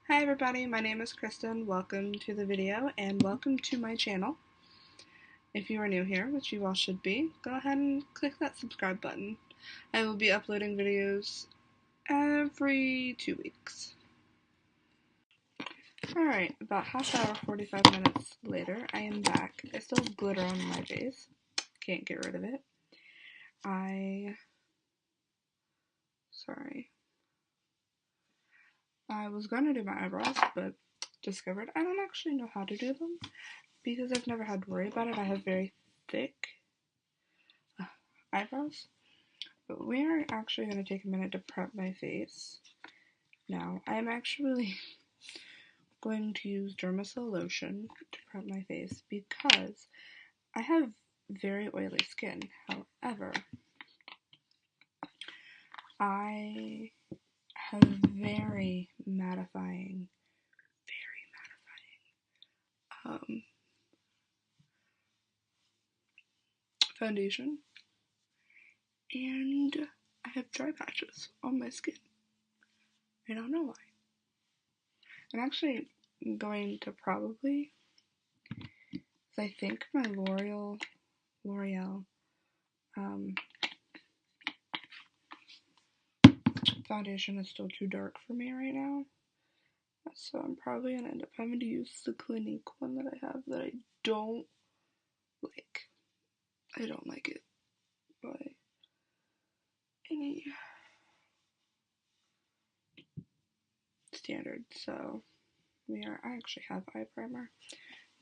Hi everybody, my name is Kristen. Welcome to the video and welcome to my channel. If you are new here, which you all should be, go ahead and click that subscribe button. I will be uploading videos every 2 weeks. Alright, about half hour, 45 minutes later, I am back. I still have glitter on my face. Can't get rid of it. I was going to do my eyebrows, but discovered I don't actually know how to do them because I've never had to worry about it. I have very thick eyebrows. But we are actually going to take a minute to prep my face. Now, I'm actually going to use Dermasil Lotion to prep my face because I have very oily skin. However, I have very mattifying foundation, and I have dry patches on my skin. I don't know why. I'm actually going to probably, I think my Loreal foundation is still too dark for me right now, so I'm probably going to end up having to use the Clinique one that I have that I don't like. I don't like it by any standard, so I actually have eye primer,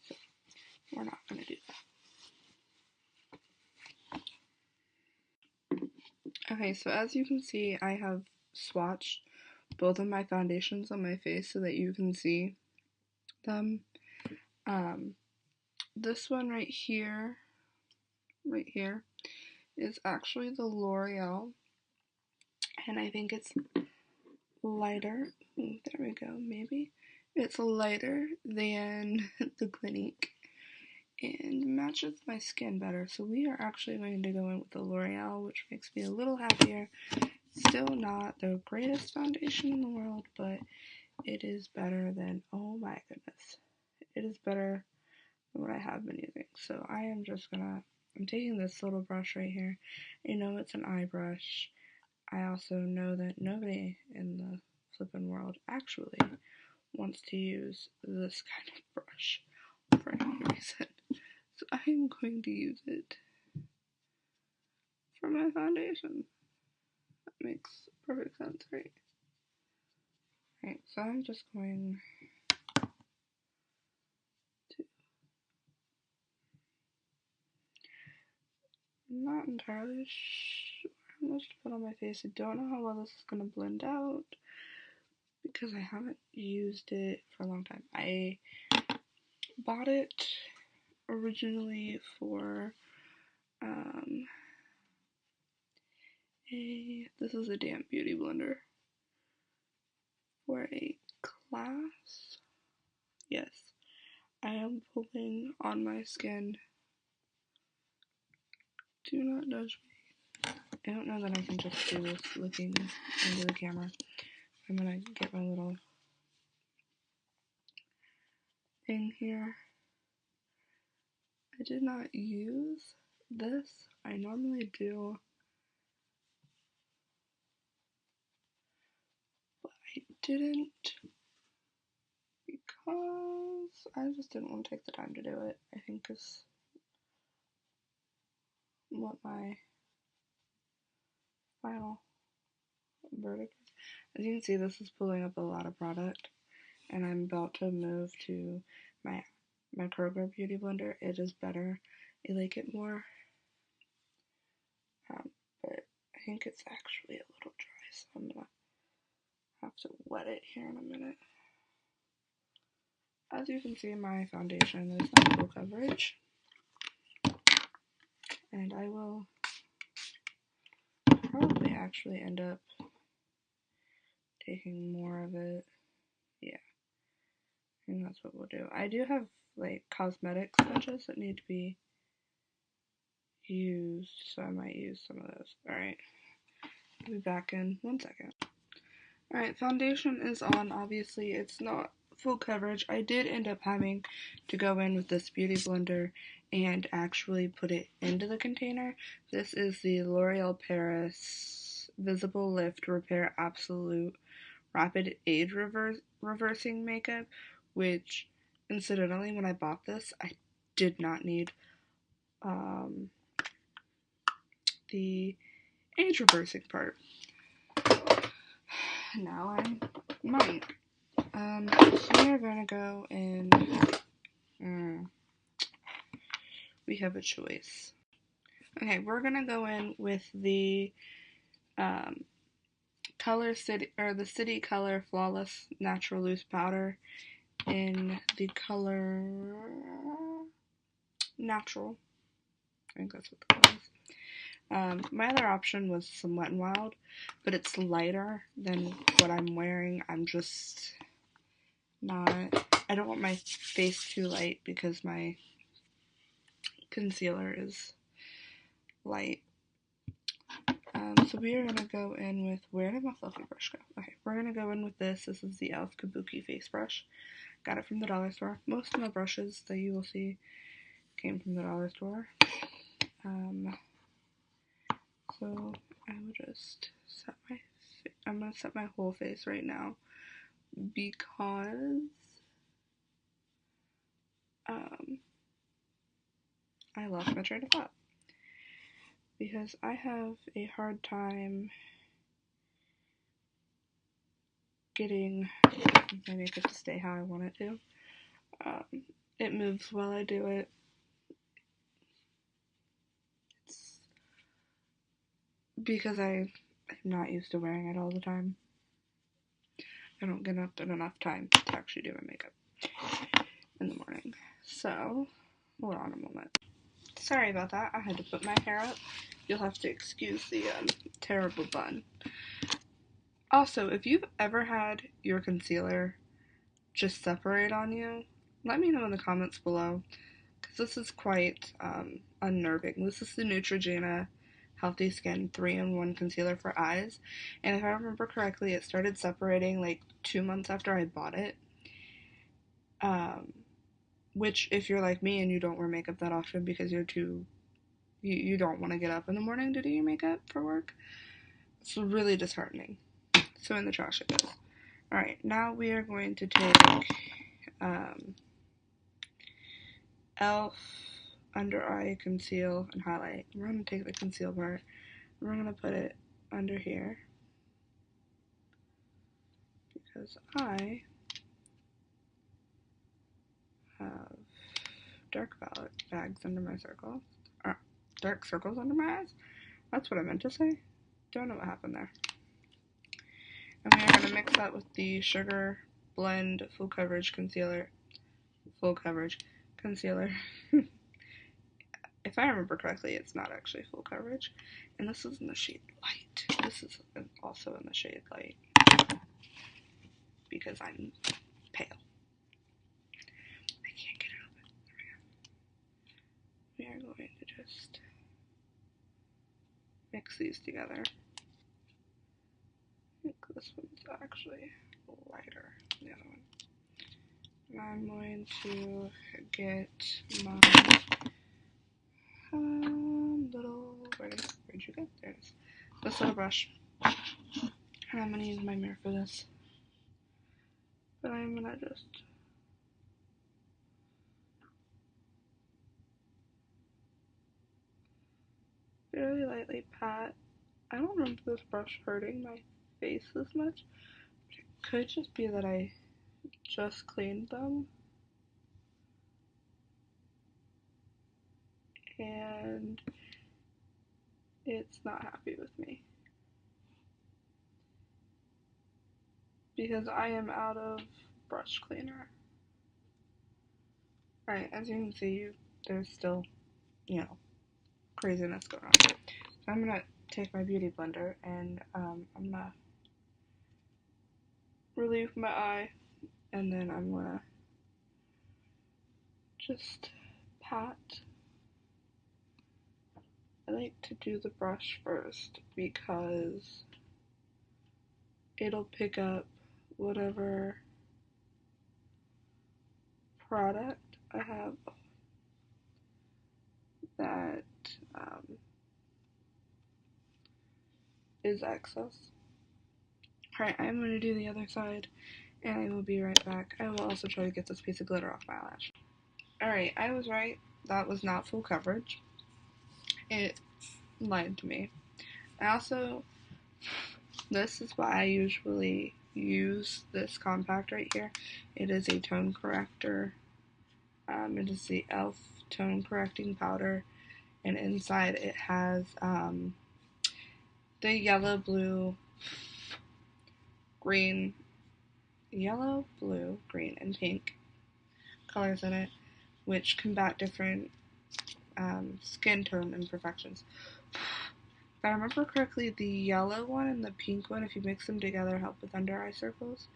so we're not going to do that. Okay, so as you can see, I have swatched both of my foundations on my face so that you can see them. This one right here, is actually the L'Oreal, and I think it's lighter. There we go, maybe. It's lighter than the Clinique and matches my skin better. So we are actually going to go in with the L'Oreal, which makes me a little happier. Still not the greatest foundation in the world, but it is better than, oh my goodness, it is better than what I have been using. So I am just gonna, I'm taking this little brush right here. I know it's an eye brush. I also know that nobody in the flippin' world actually wants to use this kind of brush for any reason. So I am going to use it for my foundation. That makes perfect sense, right? Right, so I'm just going to, I'm not entirely sure how much to put on my face. I don't know how well this is going to blend out because I haven't used it for a long time. I bought it originally for this is a damp beauty blender for a class. Yes, I am pulling on my skin. Do not judge me. I don't know that I can just do this looking into the camera. I'm gonna get my little thing here. I did not use this. I normally do, but I didn't because I just didn't want to take the time to do it. I think is what my final verdict is. As you can see, this is pulling up a lot of product, and I'm about to move to my Kroger Beauty Blender. It is better. I like it more. But I think it's actually a little dry, so I'm gonna have to wet it here in a minute. As you can see, my foundation is not full coverage, and I will probably actually end up taking more of it. Yeah, I think that's what we'll do. I do have like cosmetic sponges that need to be used, so I might use some of those. Alright, I'll be back in 1 second. Alright, foundation is on. Obviously, it's not full coverage. I did end up having to go in with this beauty blender and actually put it into the container. This is the L'Oreal Paris Visible Lift Repair Absolute Rapid Age Reversing Makeup, which, incidentally, when I bought this, I did not need the age reversing part. Now I might. So we are going to go in. We have a choice. Okay, we're going to go in with the Color City, or the City Color Flawless Natural Loose Powder in the color Natural. I think that's what the color is. My other option was some Wet n Wild, but it's lighter than what I'm wearing. I'm just not, I don't want my face too light because my concealer is light. So we are going to go in with, where did my fluffy brush go? Okay, we're going to go in with this. This is the e.l.f. Kabuki face brush. Got it from the dollar store. Most of my brushes that you will see came from the dollar store. So I will just set my, I'm going to set my whole face right now because I lost my train of thought. Because I have a hard time getting my makeup to stay how I want it to. It moves while I do it. It's because I'm not used to wearing it all the time. I don't get up in enough time to actually do my makeup in the morning. So, hold on a moment. Sorry about that. I had to put my hair up. You'll have to excuse the terrible bun. Also, if you've ever had your concealer just separate on you, let me know in the comments below, because this is quite unnerving. This is the Neutrogena Healthy Skin 3-in-1 Concealer for Eyes, and if I remember correctly, it started separating like 2 months after I bought it. Which, if you're like me and you don't wear makeup that often because you don't want to get up in the morning to do your makeup for work, it's really disheartening. So in the trash it goes. Alright, now we are going to take e.l.f. Under Eye Conceal and Highlight. We're going to take the conceal part and we're going to put it under here because I have dark bags under my circles. Dark circles under my eyes? That's what I meant to say. Don't know what happened there. And we are going to mix that with the Sugar Blend Full Coverage Concealer. Full Coverage Concealer. If I remember correctly, it's not actually full coverage. And this is in the shade Light. This is also in the shade Light. Because I'm pale. I can't get it open. There we go. We are going to just mix these together. I think this one's actually lighter than the other one. And I'm going to get my little, where'd you go? There it is. This little brush. And I'm going to use my mirror for this. But I'm going to just very lightly pat. I don't remember this brush hurting my face as much. But it could just be that I just cleaned them. And it's not happy with me. Because I am out of brush cleaner. Alright, as you can see, there's still, craziness going on. So I'm going to take my beauty blender and I'm going to relieve my eye. And then I'm going to just pat. I like to do the brush first because it'll pick up whatever product I have that is excess. Alright, I'm going to do the other side, and I will be right back. I will also try to get this piece of glitter off my eyelash. Alright, I was right. That was not full coverage. It lied to me. I also, this is why I usually use this compact right here. It is a tone corrector. It is the e.l.f. tone correcting powder, and inside it has the yellow, blue, green, and pink colors in it, which combat different skin tone imperfections. If I remember correctly, the yellow one and the pink one, if you mix them together, help with under eye circles.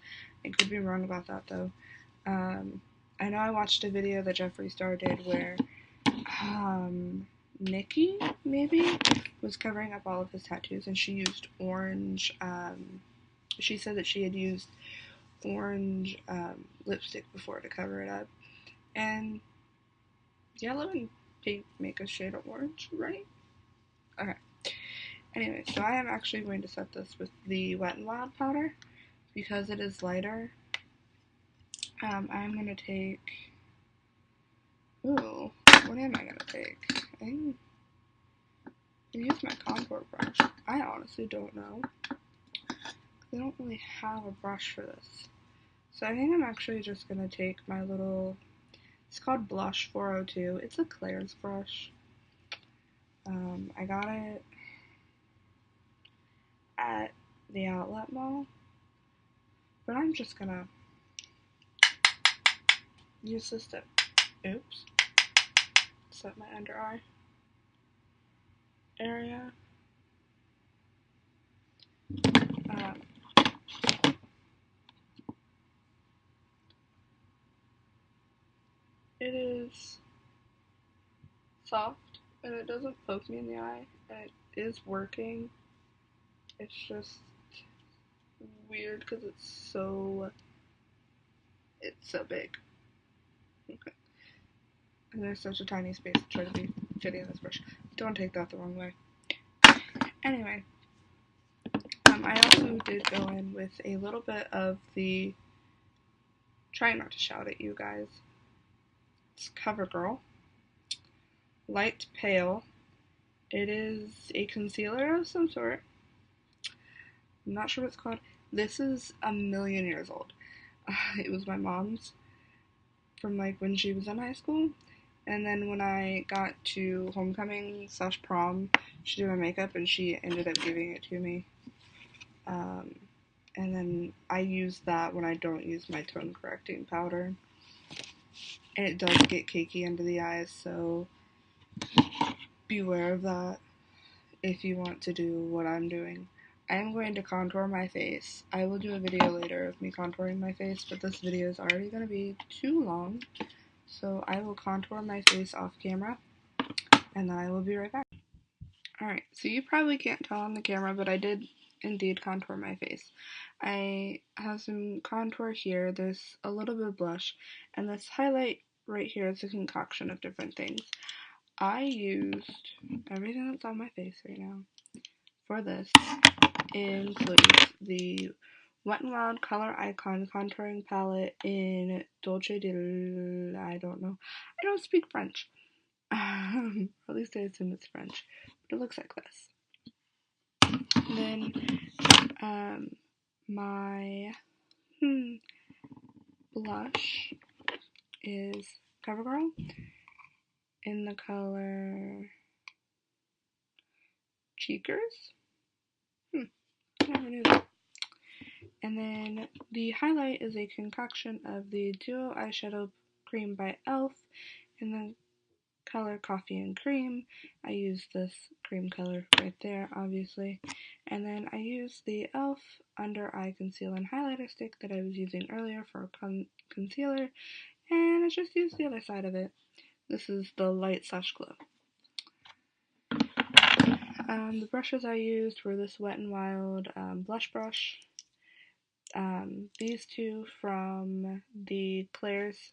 I could be wrong about that though. I know I watched a video that Jeffree Star did where Nikki, maybe, was covering up all of his tattoos, and she used orange, she said that she had used orange lipstick before to cover it up, and yellow and pink make a shade of orange, right? Okay. Anyway, so I am actually going to set this with the Wet n Wild powder, because it is lighter. I'm going to take, ooh, what am I going to take? I can use my contour brush. I honestly don't know. I don't really have a brush for this. So I think I'm actually just going to take my little, it's called Blush 402. It's a Claire's brush. I got it at the outlet mall. But I'm just going to use this to, oops, set my under eye area. It is soft, and it doesn't poke me in the eye, and it is working. It's just weird because it's so big. Okay. And there's such a tiny space to try to be fitting this brush. Don't take that the wrong way. Anyway, I also did go in with a little bit of the, try not to shout at you guys, it's CoverGirl Light Pale. It is a concealer of some sort. I'm not sure what it's called. This is a million years old. It was my mom's from like when she was in high school, and then when I got to homecoming / prom, she did my makeup and she ended up giving it to me. And then I use that when I don't use my tone correcting powder. And it does get cakey under the eyes, so beware of that if you want to do what I'm doing. I am going to contour my face. I will do a video later of me contouring my face, but this video is already going to be too long. So I will contour my face off camera, and then I will be right back. Alright, so you probably can't tell on the camera, but I did indeed contour my face. I have some contour here, there's a little bit of blush, and this highlight right here is a concoction of different things. I used everything that's on my face right now for this. Includes the Wet n Wild ColorIcon contouring palette in Dolce de, I don't know. I don't speak French. Or at least I assume it's French. But it looks like this. Then, my blush is CoverGirl in the color Cheekers. I never knew that. And then the highlight is a concoction of the Duo Eyeshadow Cream by e.l.f. in the color Coffee and Cream. I use this cream color right there, obviously. And then I use the e.l.f. Under Eye Conceal and Highlighter Stick that I was using earlier for concealer. And I just used the other side of it. This is the Light / Glow. The brushes I used were this Wet n Wild blush brush, These two from the Claire's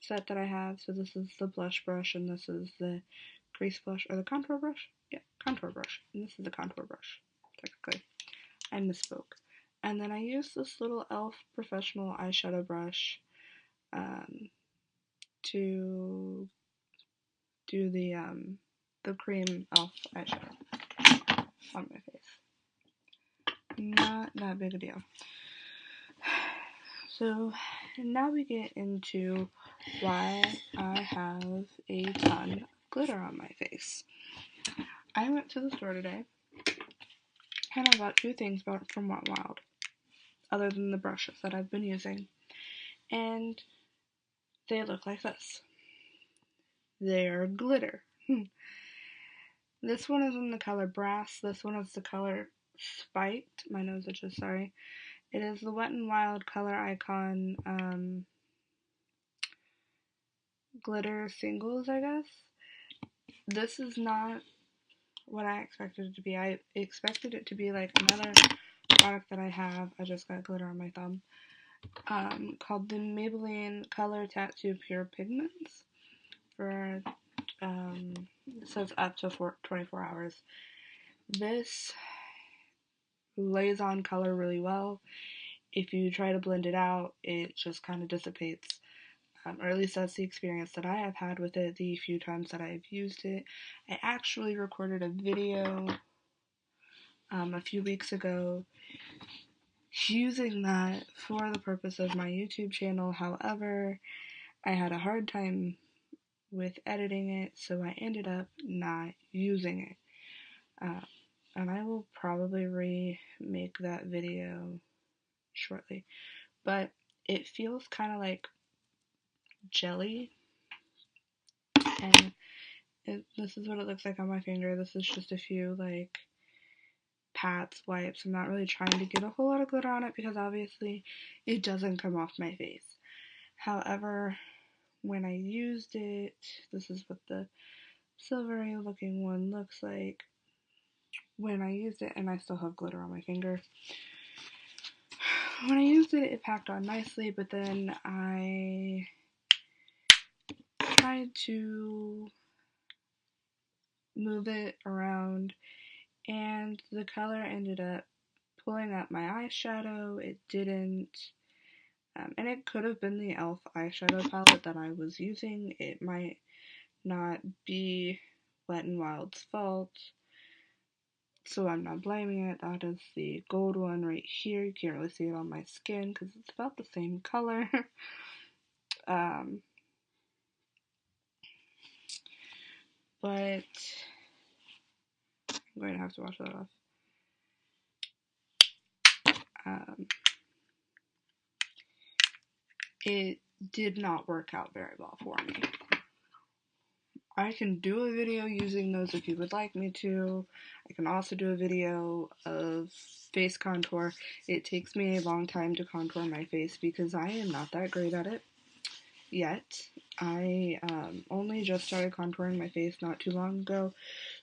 set that I have. So this is the blush brush, and this is the crease blush, or the contour brush? Yeah, contour brush. And this is the contour brush, technically. I misspoke. And then I use this little e.l.f. professional eyeshadow brush to do the cream e.l.f. eyeshadow on my face. Not that big a deal. So now we get into why I have a ton of glitter on my face. I went to the store today and I bought two things from Wet n Wild, other than the brushes that I've been using, and they look like this. They're glitter. This one is in the color Brass. This one is the color Spiked. My nose itches, sorry. It is the Wet n Wild ColorIcon glitter singles, I guess. This is not what I expected it to be. I expected it to be like another product that I have. I just got glitter on my thumb. Called the Maybelline Color Tattoo Pure Pigments. For it says up to 24 hours. This lays on color really well. If you try to blend it out, it just kind of dissipates. Or at least that's the experience that I have had with it the few times that I've used it. I actually recorded a video a few weeks ago using that for the purpose of my YouTube channel. However, I had a hard time with editing it, so I ended up not using it. And I will probably remake that video shortly. But it feels kind of like jelly, and this is what it looks like on my finger. This is just a few like pats, wipes. I'm not really trying to get a whole lot of glitter on it because obviously it doesn't come off my face. However, when I used it, this is what the silvery looking one looks like. When I used it, and I still have glitter on my finger. When I used it, it packed on nicely, but then I tried to move it around, and the color ended up pulling up my eyeshadow. It didn't, and it could have been the e.l.f. eyeshadow palette that I was using. It might not be Wet n Wild's fault, so I'm not blaming it. That is the gold one right here. You can't really see it on my skin because it's about the same color. But I'm going to have to wash that off. It did not work out very well for me. I can do a video using those if you would like me to. I can also do a video of face contour. It takes me a long time to contour my face because I am not that great at it yet. I only just started contouring my face not too long ago,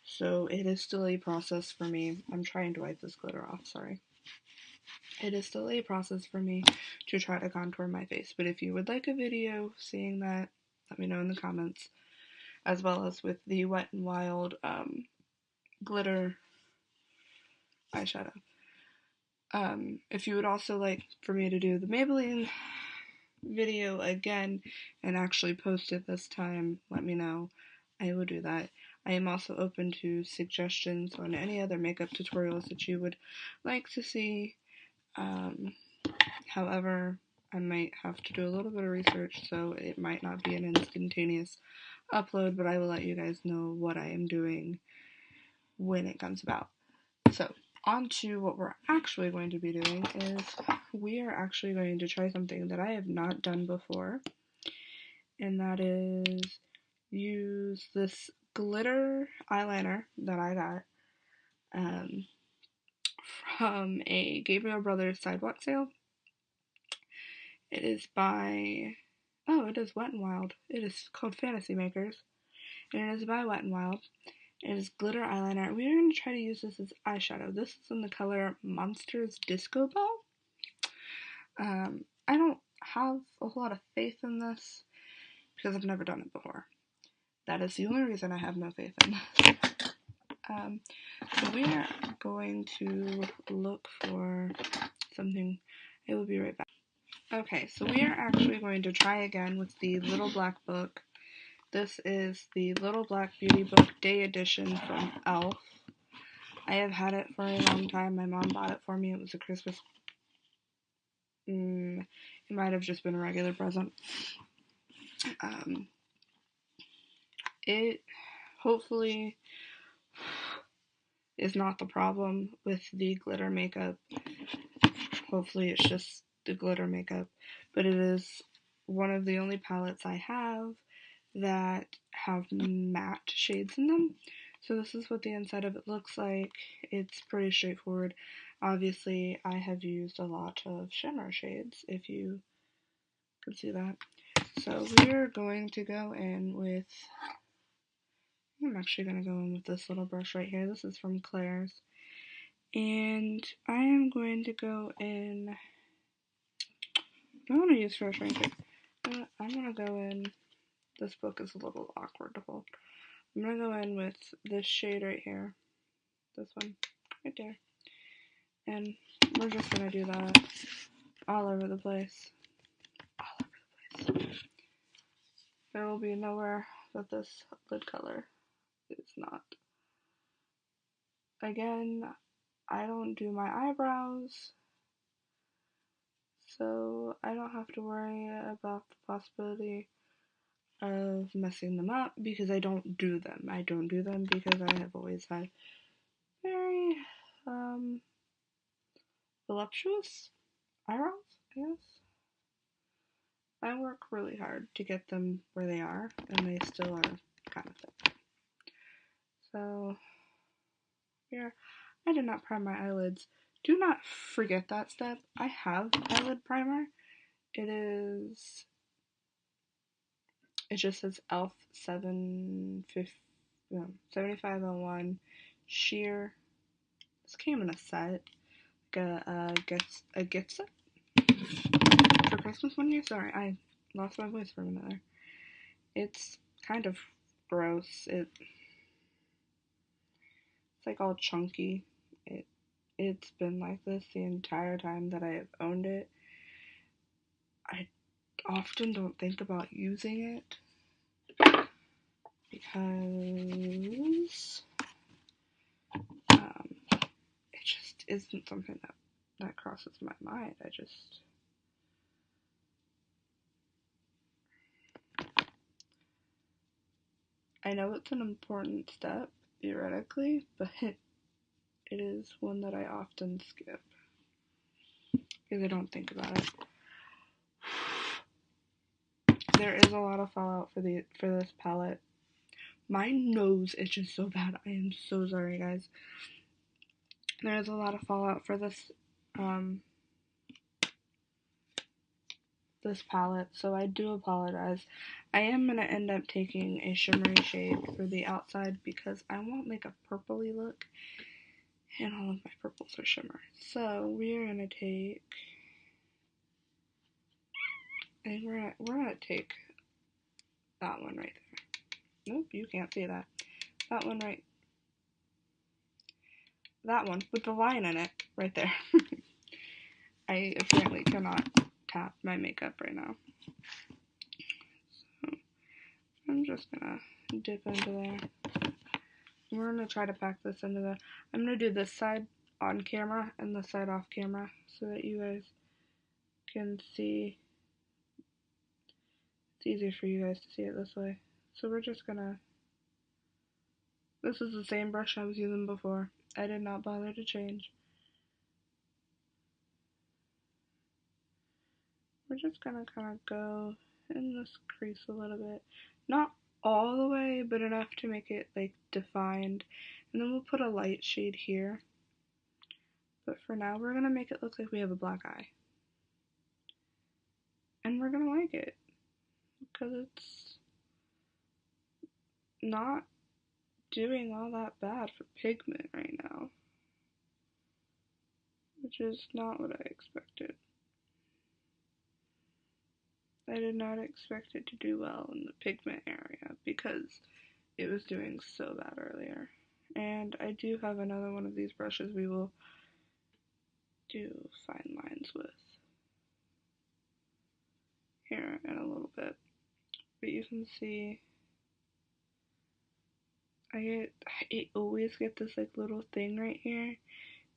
so it is still a process for me. I'm trying to wipe this glitter off, sorry. It is still a process for me to try to contour my face, but if you would like a video seeing that, let me know in the comments, as well as with the Wet n Wild glitter eyeshadow. If you would also like for me to do the Maybelline video again and actually post it this time, let me know. I will do that. I am also open to suggestions on any other makeup tutorials that you would like to see. However, I might have to do a little bit of research, so it might not be an instantaneous upload, but I will let you guys know what I am doing when it comes about. So, on to what we're actually going to be doing is we are actually going to try something that I have not done before, and that is use this glitter eyeliner that I got from a Gabriel Brothers sidewalk sale. It is by, it is Wet n Wild. It is called Fantasy Makers, and it is by Wet n Wild. It is glitter eyeliner. We are going to try to use this as eyeshadow. This is in the color Monsters Disco Ball. I don't have a lot of faith in this because I've never done it before. That is the only reason I have no faith in this. So we are going to look for something. I will be right back. Okay, so we are actually going to try again with the Little Black Book. This is the Little Black Beauty Book Day Edition from e.l.f. I have had it for a long time. My mom bought it for me. It was a Christmas. It might have just been a regular present. It hopefully is not the problem with the glitter makeup. Hopefully it's just the glitter makeup. But it is one of the only palettes I have that have matte shades in them. So this is what the inside of it looks like. It's pretty straightforward. Obviously, I have used a lot of shimmer shades, if you can see that. So we're going to go in with, I'm actually going to go in with this little brush right here. This is from Claire's. And I am going to go in, I want to use Fresh Ranking. I'm going to go in, this book is a little awkward to hold. I'm going to go in with this shade right here. This one, right there. And we're just going to do that all over the place. All over the place. There will be nowhere that this lid color is not. Again, I don't do my eyebrows, so I don't have to worry about the possibility of messing them up because I don't do them. I don't do them because I have always had very voluptuous eyebrows, I guess. I work really hard to get them where they are, and they still are kind of thick. So, here, I did not prime my eyelids. Do not forget that step. I have eyelid primer. It just says e.l.f. 7501 sheer. This came in a set, like a gift set for Christmas one year. Sorry, I lost my voice for a minute there. It's kind of gross. It's like all chunky. It's been like this the entire time that I have owned it. I often don't think about using it because it just isn't something that crosses my mind. I know it's an important step, theoretically, but it is one that I often skip because I don't think about it. There is a lot of fallout for this palette. My nose itches so bad. I am so sorry, guys. There is a lot of fallout for this this palette, so I do apologize. I am going to end up taking a shimmery shade for the outside because I want like a purpley look, and all of my purples are shimmer. So we are going to take, and we're going to take that one right there. Nope, you can't see that. That one that one with the line in it right there. I apparently cannot tap my makeup right now. So I'm just gonna dip into there. We're gonna try to pack this into the, I'm gonna do this side on camera and this side off camera so that you guys can see. It's easier for you guys to see it this way. So we're just gonna, this is the same brush I was using before. I did not bother to change. We're just gonna kind of go in this crease a little bit. Not all the way, but enough to make it like defined. And then we'll put a light shade here. But for now, we're gonna make it look like we have a black eye. And we're gonna like it. Because it's not doing all that bad for pigment right now, which is not what I expected. I did not expect it to do well in the pigment area because it was doing so bad earlier. And I do have another one of these brushes we will do fine lines with here in a little bit. But you can see I always get this like little thing right here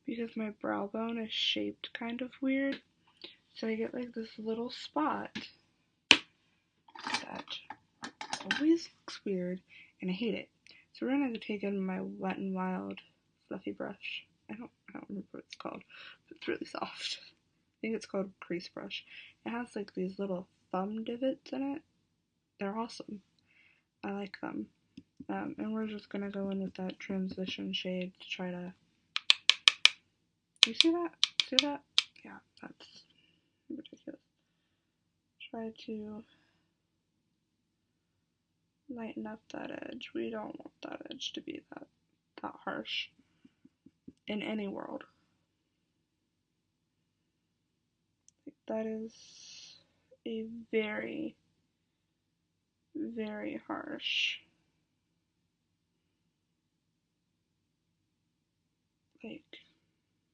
because my brow bone is shaped kind of weird. So I get like this little spot that always looks weird and I hate it. So we're gonna take in my Wet n Wild fluffy brush. I don't remember what it's called, but it's really soft. I think it's called Crease Brush. It has like these little thumb divots in it. They're awesome. I like them. And we're just gonna go in with that transition shade to try to. You see that? See that? Yeah, that's ridiculous. Try to lighten up that edge. We don't want that edge to be that harsh in any world. That is a very, very harsh, like,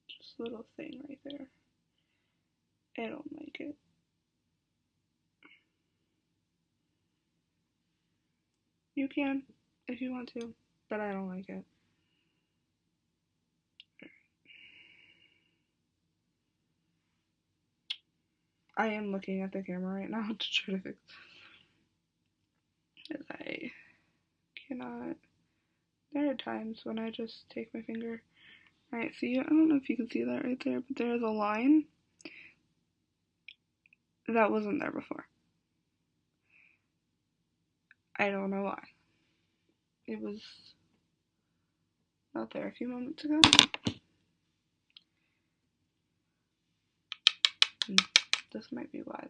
just little thing right there. I don't like it. You can, if you want to, but I don't like it. I am looking at the camera right now to try to fix it. I cannot. There are times when I just take my finger. Alright, see, I don't know if you can see that right there, but there's a line that wasn't there before. I don't know why. It was not there a few moments ago. This might be why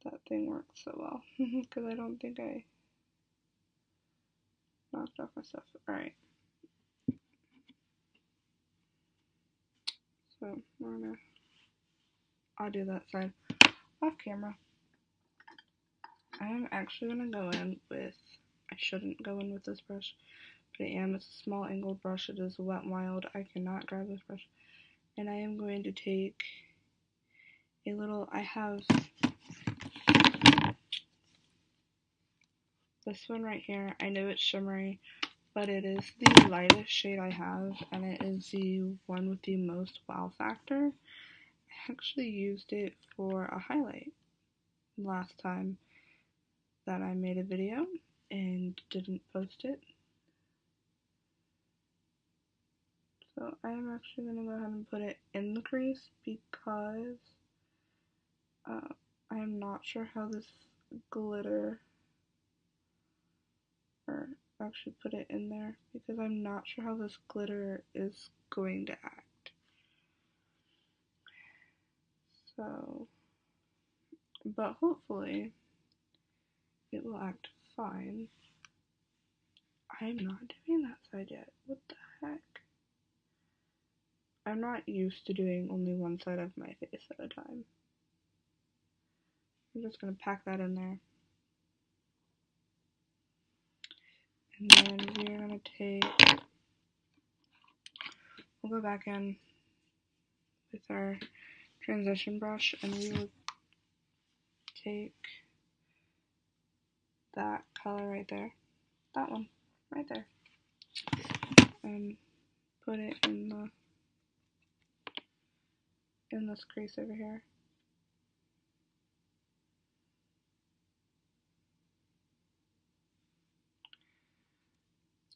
that thing works so well. Because I don't think I knocked off my stuff. Alright. So, I'll do that side off camera. I am actually going to go in with, I shouldn't go in with this brush, but I am. It's a small angled brush. It is Wet n Wild. I cannot grab this brush. And I am going to take a little, I have this one right here. I know it's shimmery, but it is the lightest shade I have, and it is the one with the most wow factor. I actually used it for a highlight last time that I made a video and didn't post it. So I'm actually going to go ahead and put it in the crease because I'm not sure how this glitter, or actually put it in there because I'm not sure how this glitter is going to act. So, but hopefully it will act fine. I'm not doing that side yet. What the heck? I'm not used to doing only one side of my face at a time. I'm just going to pack that in there. And then we're going to take, we'll go back in with our transition brush and we will take that color right there, that one right there, and put it in this crease over here.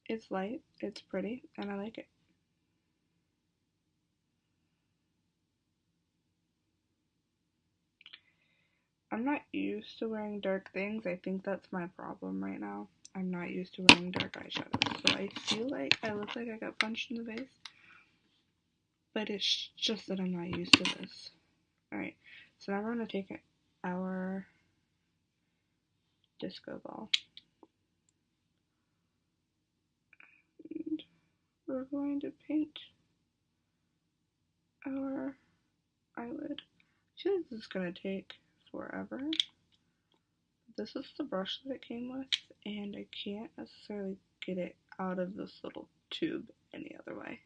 It's light, it's pretty, and I like it. I'm not used to wearing dark things. I think that's my problem right now. I'm not used to wearing dark eyeshadows, so I feel like I look like I got punched in the face. But it's just that I'm not used to this. Alright, so now we're going to take our disco ball. we're going to paint our eyelid. I feel like this is going to take forever. This is the brush that it came with, and I can't necessarily get it out of this little tube any other way.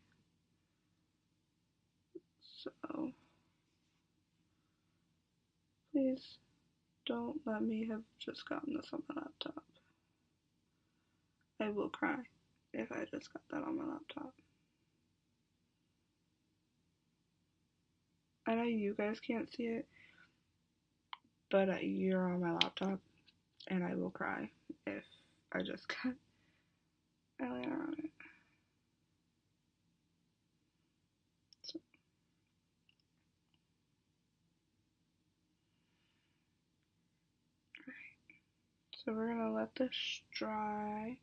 So, please don't let me have just gotten this on my laptop. I will cry if I just got that on my laptop. I know you guys can't see it, but you're on my laptop, and I will cry if I just got eyeliner on it. So we're gonna let this dry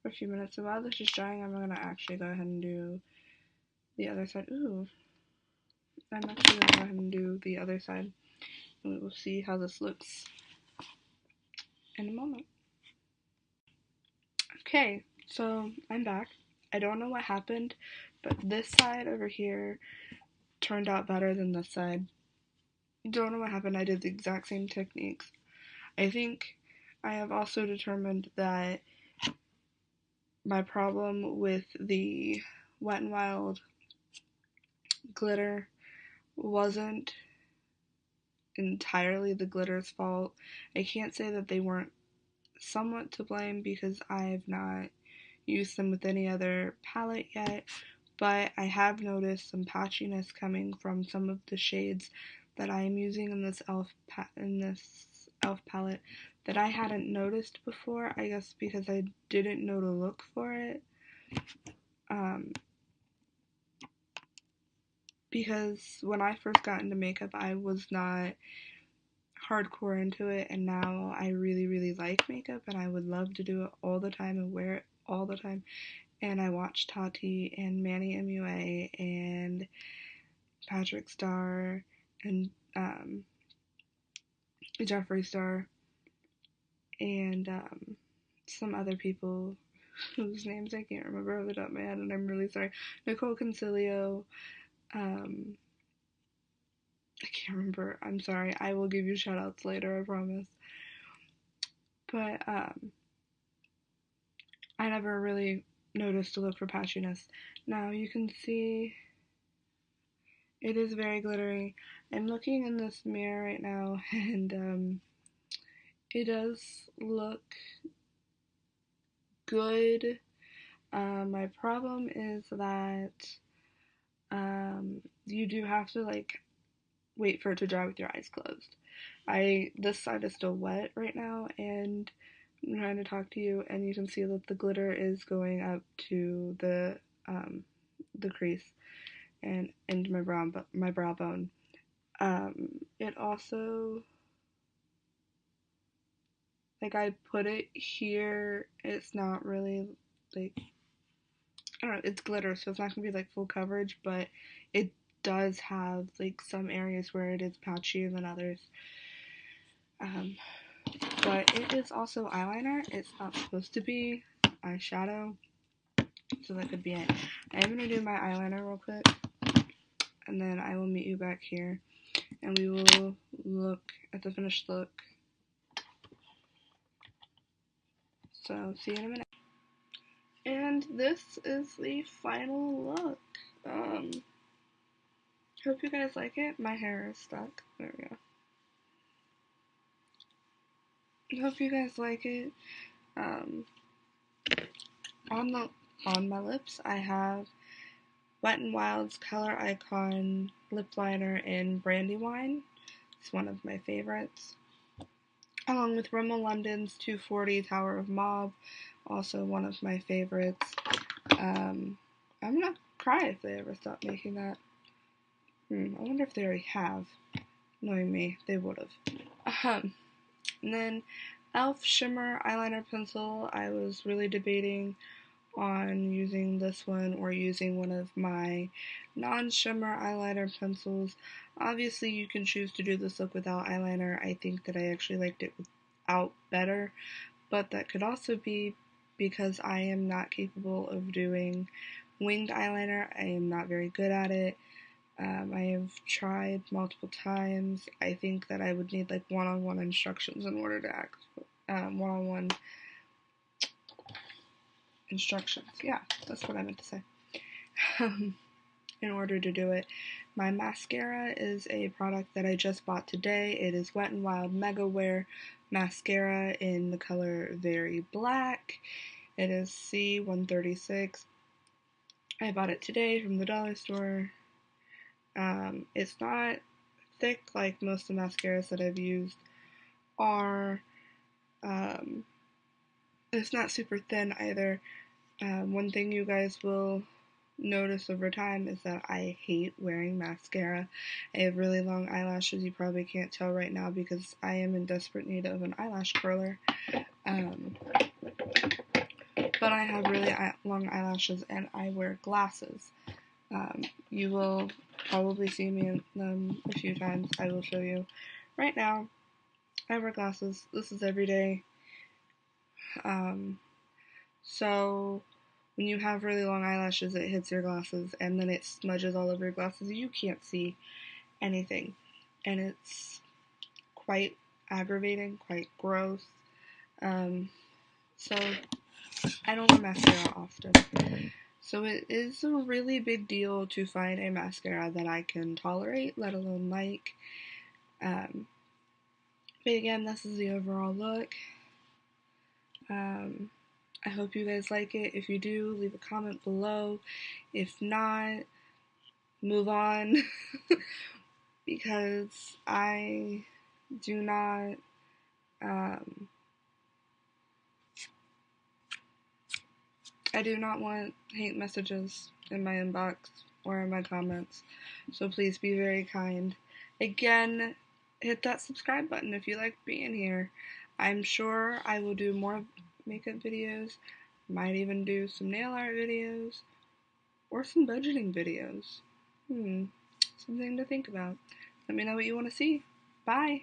for a few minutes. And while this is drying, I'm gonna actually go ahead and do the other side. Ooh. I'm actually gonna go ahead and do the other side, and we will see how this looks in a moment. Okay, so I'm back. I don't know what happened, but this side over here turned out better than this side. Don't know what happened. I did the exact same techniques. I think I have also determined that my problem with the Wet n Wild glitter wasn't entirely the glitter's fault. I can't say that they weren't somewhat to blame because I've not used them with any other palette yet, but I have noticed some patchiness coming from some of the shades that I am using in this e.l.f. palette that I hadn't noticed before, I guess because I didn't know to look for it. Because when I first got into makeup, I was not hardcore into it, and now I really, really like makeup, and I would love to do it all the time and wear it all the time. And I watch Tati and Manny MUA and Patrick Star and Jeffree Star and some other people whose names I can't remember off the top of my head, and I'm really sorry. Nicole Concilio. I can't remember. I'm sorry. I will give you shout outs later, I promise. But I never really noticed to look for patchiness. Now you can see it is very glittery. I'm looking in this mirror right now, and it does look good. My problem is that you do have to like wait for it to dry with your eyes closed. This side is still wet right now, and I'm trying to talk to you, and you can see that the glitter is going up to the crease and into my brow bone. It also, like, I put it here. It's not really like, I don't know. It's glitter, so it's not gonna be like full coverage, but it does have like some areas where it is patchier than others. But it is also eyeliner. It's not supposed to be eyeshadow, so that could be it. I'm gonna do my eyeliner real quick, and then I will meet you back here, and we will look at the finished look. So, see you in a minute. And this is the final look. Hope you guys like it. My hair is stuck. There we go. Hope you guys like it. On my lips, I have Wet n Wild's ColorIcon lip liner in Brandy Wine. It's one of my favorites. Along with RImmel London's 240 Tower of Mauve, also one of my favorites. I'm gonna cry if they ever stop making that. I wonder if they already have. Knowing me, they would have. And then e.l.f. Shimmer eyeliner pencil. I was really debating on using this one or using one of my non-shimmer eyeliner pencils. Obviously, you can choose to do this look without eyeliner. I think that I actually liked it without better, but that could also be because I am not capable of doing Winged eyeliner, I am not very good at it. I have tried multiple times. I think that I would need like one-on-one instructions in order to act. One-on-one instructions. Yeah, that's what I meant to say. In order to do it. My mascara is a product that I just bought today. It is Wet n Wild Mega Wear mascara in the color Very Black. It is C136. I bought it today from the dollar store. It's not thick like most of the mascaras that I've used are. It's not super thin either. One thing you guys will notice over time is that I hate wearing mascara. I have really long eyelashes. You probably can't tell right now because I am in desperate need of an eyelash curler. But I have really long eyelashes and I wear glasses. You will probably see me in them a few times. I will show you. Right now, I wear glasses. This is every day. So when you have really long eyelashes, it hits your glasses and then it smudges all over your glasses. You can't see anything. And it's quite aggravating, quite gross. So I don't wear mascara often. So it is a really big deal to find a mascara that I can tolerate, let alone like. But again, this is the overall look. I hope you guys like it. If you do, leave a comment below. If not, move on. Because I do not want hate messages in my inbox or in my comments. So please be very kind. Again, hit that subscribe button if you like being here. I'm sure I will do more makeup videos, might even do some nail art videos, or some budgeting videos. Something to think about. Let me know what you want to see. Bye!